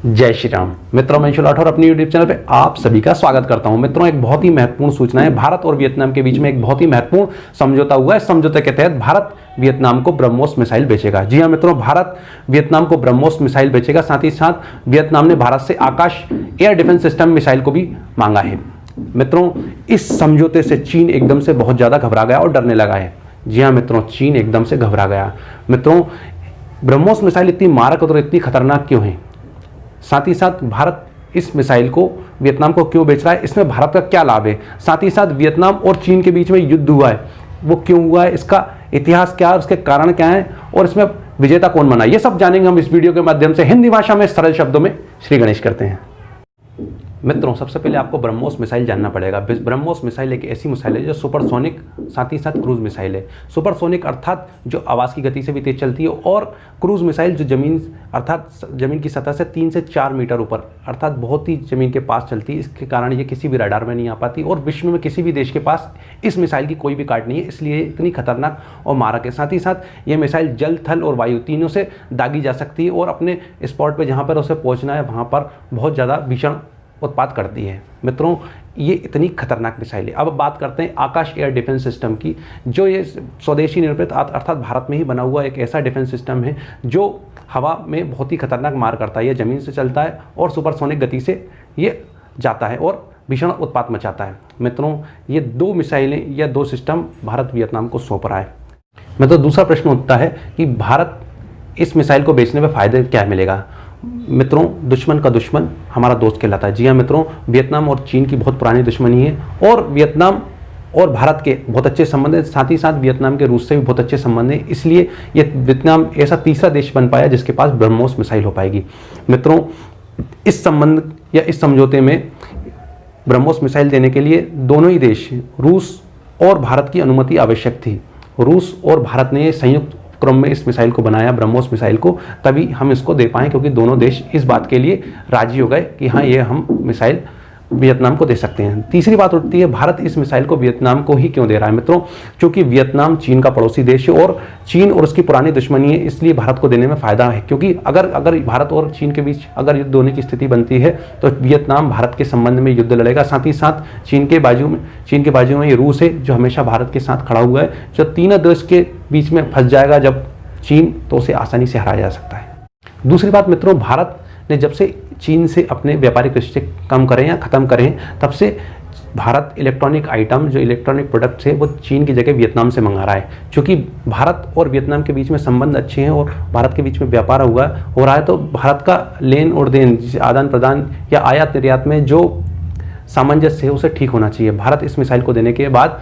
जय श्री राम। मित्रों, मैं अंशुल राठौर अपनी यूट्यूब चैनल पे आप सभी का स्वागत करता हूं। मित्रों, एक बहुत ही महत्वपूर्ण सूचना है। भारत और वियतनाम के बीच में एक बहुत ही महत्वपूर्ण समझौता हुआ है। समझौते के तहत भारत वियतनाम को ब्रह्मोस मिसाइल बेचेगा। जी हां मित्रों, भारत वियतनाम को ब्रह्मोस मिसाइल बेचेगा। साथ ही साथ वियतनाम ने भारत से आकाश एयर डिफेंस सिस्टम मिसाइल को भी मांगा है। मित्रों, इस समझौते से चीन एकदम से बहुत ज्यादा घबरा गया और डरने लगा है। जी हाँ मित्रों, चीन एकदम से घबरा गया। मित्रों, ब्रह्मोस मिसाइल इतनी मारक और इतनी खतरनाक क्यों है? साथ ही साथ भारत इस मिसाइल को वियतनाम को क्यों बेच रहा है? इसमें भारत का क्या लाभ है? साथ ही साथ वियतनाम और चीन के बीच में युद्ध हुआ है, वो क्यों हुआ है, इसका इतिहास क्या है, उसके कारण क्या है और इसमें विजेता कौन बना, ये सब जानेंगे हम इस वीडियो के माध्यम से। हिंदी भाषा में सरल शब्दों में श्री गणेश करते हैं। मित्रों, सबसे पहले आपको ब्रह्मोस मिसाइल जानना पड़ेगा। ब्रह्मोस मिसाइल एक ऐसी मिसाइल है जो सुपरसोनिक साथ ही साथ क्रूज मिसाइल है। सुपरसोनिक अर्थात जो आवाज़ की गति से भी तेज चलती है, और क्रूज मिसाइल जो जमीन अर्थात जमीन की सतह से 3 से 4 मीटर ऊपर अर्थात बहुत ही जमीन के पास चलती है। इसके कारण ये किसी भी रडार में नहीं आ पाती और विश्व में किसी भी देश के पास इस मिसाइल की कोई भी कार्ड नहीं है, इसलिए इतनी खतरनाक और मारक है। साथ ही साथ ये मिसाइल जल, थल और वायु तीनों से दागी जा सकती है और अपने स्पॉट पर जहाँ पर उसे पहुँचना है वहाँ पर बहुत ज़्यादा भीषण उत्पाद करती है। मित्रों, ये इतनी खतरनाक मिसाइल है। अब बात करते हैं आकाश एयर डिफेंस सिस्टम की, जो ये स्वदेशी निर्मित अर्थात भारत में ही बना हुआ एक ऐसा डिफेंस सिस्टम है जो हवा में बहुत ही खतरनाक मार करता है। ये ज़मीन से चलता है और सुपरसोनिक गति से ये जाता है और भीषण उत्पात मचाता है। मित्रों, ये 2 मिसाइलें या 2 सिस्टम भारत वियतनाम को सौंप रहा है। मतलब दूसरा प्रश्न उठता है कि भारत इस मिसाइल को बेचने में फ़ायदे क्या मिलेगा? मित्रों, दुश्मन का दुश्मन हमारा दोस्त कहलाता है। जी हाँ मित्रों, वियतनाम और चीन की बहुत पुरानी दुश्मनी है और वियतनाम और भारत के बहुत अच्छे संबंध हैं। साथ ही साथ वियतनाम के रूस से भी बहुत अच्छे संबंध हैं, इसलिए ये वियतनाम ऐसा तीसरा देश बन पाया जिसके पास ब्रह्मोस मिसाइल हो पाएगी। मित्रों, इस संबंध या इस समझौते में ब्रह्मोस मिसाइल देने के लिए दोनों ही देश रूस और भारत की अनुमति आवश्यक थी। रूस और भारत ने संयुक्त क्रम में इस मिसाइल को बनाया, ब्रह्मोस मिसाइल को, तभी हम इसको दे पाएँ, क्योंकि दोनों देश इस बात के लिए राजी हो गए कि हाँ, ये हम मिसाइल वियतनाम को दे सकते हैं। तीसरी बात उठती है, भारत इस मिसाइल को वियतनाम को ही क्यों दे रहा है? मित्रों, क्योंकि वियतनाम चीन का पड़ोसी देश है और चीन और उसकी पुरानी दुश्मनी है, इसलिए भारत को देने में फ़ायदा है। क्योंकि अगर भारत और चीन के बीच अगर युद्ध होने की स्थिति बनती है तो वियतनाम भारत के संबंध में युद्ध लड़ेगा। साथ ही साथ चीन के बाजू में ये रूस है जो हमेशा भारत के साथ खड़ा हुआ है। जो तीनों देश के बीच में फंस जाएगा जब चीन, तो उसे आसानी से हराया जा सकता है। दूसरी बात मित्रों, भारत ने जब से चीन से अपने व्यापारिक रिश्ते कम करें या ख़त्म करें, तब से भारत इलेक्ट्रॉनिक आइटम, जो इलेक्ट्रॉनिक प्रोडक्ट्स है, वो चीन की जगह वियतनाम से मंगा रहा है। क्योंकि भारत और वियतनाम के बीच में संबंध अच्छे हैं और भारत के बीच में व्यापार हो रहा है, तो भारत का लेन और देन, आदान प्रदान या आयात निर्यात में जो सामंजस्य है उसे ठीक होना चाहिए। भारत इस मिसाइल को देने के बाद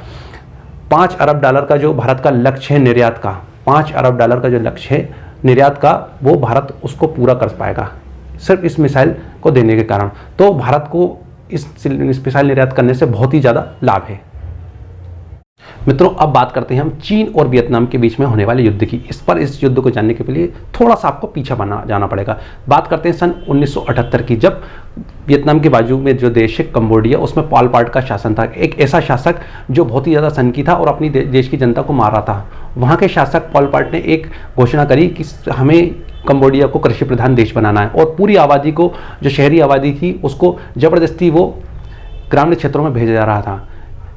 $5 अरब का जो भारत का लक्ष्य है निर्यात का, $5 अरब का जो लक्ष्य है निर्यात का, वो भारत उसको पूरा कर पाएगा सिर्फ इस मिसाइल को देने के कारण। तो भारत को इस मिसाइल निर्यात करने से बहुत ही ज़्यादा लाभ है। मित्रों, अब बात करते हैं हम चीन और वियतनाम के बीच में होने वाले युद्ध की। इस युद्ध को जानने के लिए थोड़ा सा आपको पीछे जाना पड़ेगा। बात करते हैं सन 1978 की, जब वियतनाम के बाजू में जो देश है कंबोडिया, उसमें पॉल पॉट का शासन था। एक ऐसा शासक जो बहुत ही ज़्यादा सनकी था और अपनी देश की जनता को मार रहा था। वहाँ के शासक पॉल पॉट ने एक घोषणा करी कि हमें कंबोडिया को कृषि प्रधान देश बनाना है और पूरी आबादी को, जो शहरी आबादी थी, उसको ज़बरदस्ती वो ग्रामीण क्षेत्रों में भेजा जा रहा था।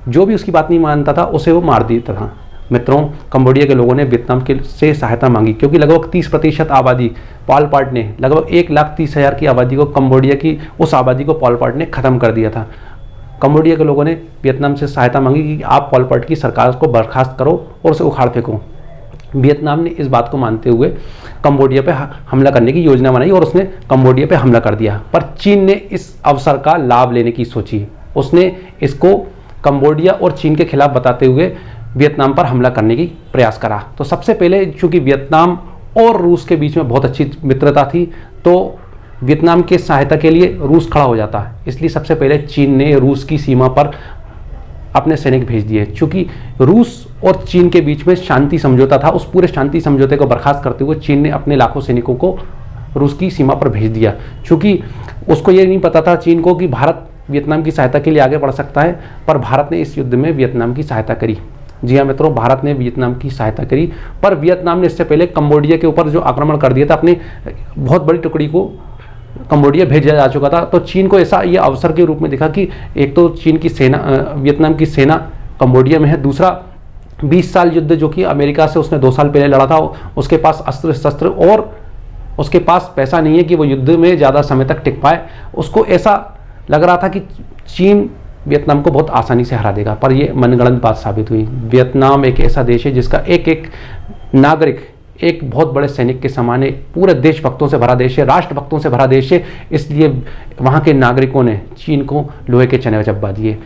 जो भी उसकी बात नहीं मानता था उसे वो मार देता था। मित्रों, कंबोडिया के लोगों ने वियतनाम से सहायता मांगी, क्योंकि लगभग 30% आबादी पॉल पॉट ने, लगभग 1,30,000 की आबादी को, कंबोडिया की उस आबादी को पॉल पॉट ने ख़त्म कर दिया था। कंबोडिया के लोगों ने वियतनाम से सहायता मांगी कि आप पॉल पॉट की सरकार को बर्खास्त करो और उसे उखाड़ फेंको। वियतनाम ने इस बात को मानते हुए कंबोडिया पे हमला करने की योजना बनाई और उसने कंबोडिया पे हमला कर दिया। पर चीन ने इस अवसर का लाभ लेने की सोची। उसने इसको कंबोडिया और चीन के खिलाफ बताते हुए वियतनाम पर हमला करने की प्रयास करा। तो सबसे पहले, चूंकि वियतनाम और रूस के बीच में बहुत अच्छी मित्रता थी, तो वियतनाम के सहायता के लिए रूस खड़ा हो जाता है। इसलिए सबसे पहले चीन ने रूस की सीमा पर अपने सैनिक भेज दिए। चूंकि रूस और चीन के बीच में शांति समझौता था, उस पूरे शांति समझौते को बर्खास्त करते हुए चीन ने अपने लाखों सैनिकों को रूस की सीमा पर भेज दिया। चूंकि उसको ये नहीं पता था चीन को कि भारत वियतनाम की सहायता के लिए आगे बढ़ सकता है, पर भारत ने इस युद्ध में वियतनाम की सहायता करी। जी हाँ मित्रों, भारत ने वियतनाम की सहायता करी, पर वियतनाम ने इससे पहले कंबोडिया के ऊपर जो आक्रमण कर दिया था, अपनी बहुत बड़ी टुकड़ी को कंबोडिया भेजा जा चुका था। तो चीन को ऐसा ये अवसर के रूप में देखा कि एक तो चीन की सेना, वियतनाम की सेना कंबोडिया में है, दूसरा 20 साल युद्ध जो कि अमेरिका से उसने 2 साल पहले लड़ा था, उसके पास अस्त्र शस्त्र और उसके पास पैसा नहीं है कि वो युद्ध में ज़्यादा समय तक टिक पाए। उसको ऐसा लग रहा था कि चीन वियतनाम को बहुत आसानी से हरा देगा, पर ये मनगढ़ंत बात साबित हुई। वियतनाम एक ऐसा देश है जिसका एक एक नागरिक एक बहुत बड़े सैनिक के समान है, पूरे देशभक्तों से भरा देश है, राष्ट्रभक्तों से भरा देश है, इसलिए वहाँ के नागरिकों ने चीन को लोहे के चने चब्बा दिए।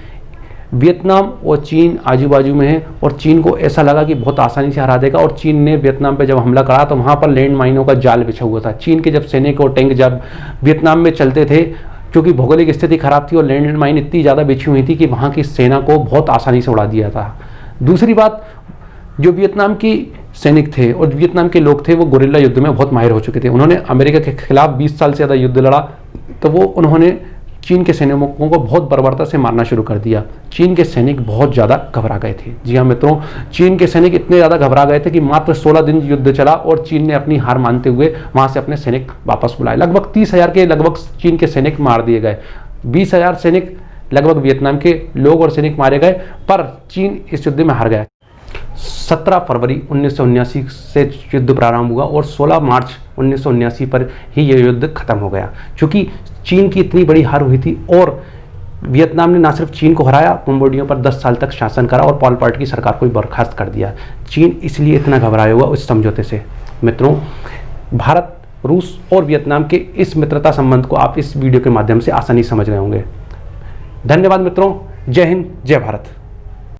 वियतनाम और चीन आजू बाजू में है और चीन को ऐसा लगा कि बहुत आसानी से हरा देगा, और चीन ने वियतनाम पे जब हमला करा तो वहाँ पर लैंड माइनों का जाल बिछा हुआ था। चीन के जब सैनिक और टैंक जब वियतनाम में चलते थे, क्योंकि भौगोलिक स्थिति खराब थी और लैंड माइन इतनी ज़्यादा बिछी हुई थी कि वहाँ की सेना को बहुत आसानी से उड़ा दिया था। दूसरी बात, जो वियतनाम की सैनिक थे और वियतनाम के लोग थे वो गुरिल्ला युद्ध में बहुत माहिर हो चुके थे। उन्होंने अमेरिका के खिलाफ 20 साल से ज़्यादा युद्ध लड़ा, तो वो उन्होंने चीन के सैनिकों को बहुत बर्बरता से मारना शुरू कर दिया। चीन के सैनिक बहुत ज़्यादा घबरा गए थे। जी हाँ मित्रों, चीन के सैनिक इतने ज़्यादा घबरा गए थे कि मात्र 16 दिन युद्ध चला और चीन ने अपनी हार मानते हुए वहाँ से अपने सैनिक वापस बुलाए। लगभग 30,000 के लगभग चीन के सैनिक मार दिए गए, 20,000 सैनिक लगभग वियतनाम के लोग और सैनिक मारे गए, पर चीन इस युद्ध में हार गया। 17 फरवरी 1979 से युद्ध प्रारंभ हुआ और 16 मार्च 1979 पर ही यह युद्ध खत्म हो गया। क्योंकि चीन की इतनी बड़ी हार हुई थी और वियतनाम ने ना सिर्फ चीन को हराया, कंबोडिया पर 10 साल तक शासन करा और पॉल पॉट की सरकार को बर्खास्त कर दिया। चीन इसलिए इतना घबराया हुआ उस समझौते से। मित्रों, भारत, रूस और वियतनाम के इस मित्रता संबंध को आप इस वीडियो के माध्यम से आसानी समझ रहे होंगे। धन्यवाद मित्रों, जय हिंद, जय भारत।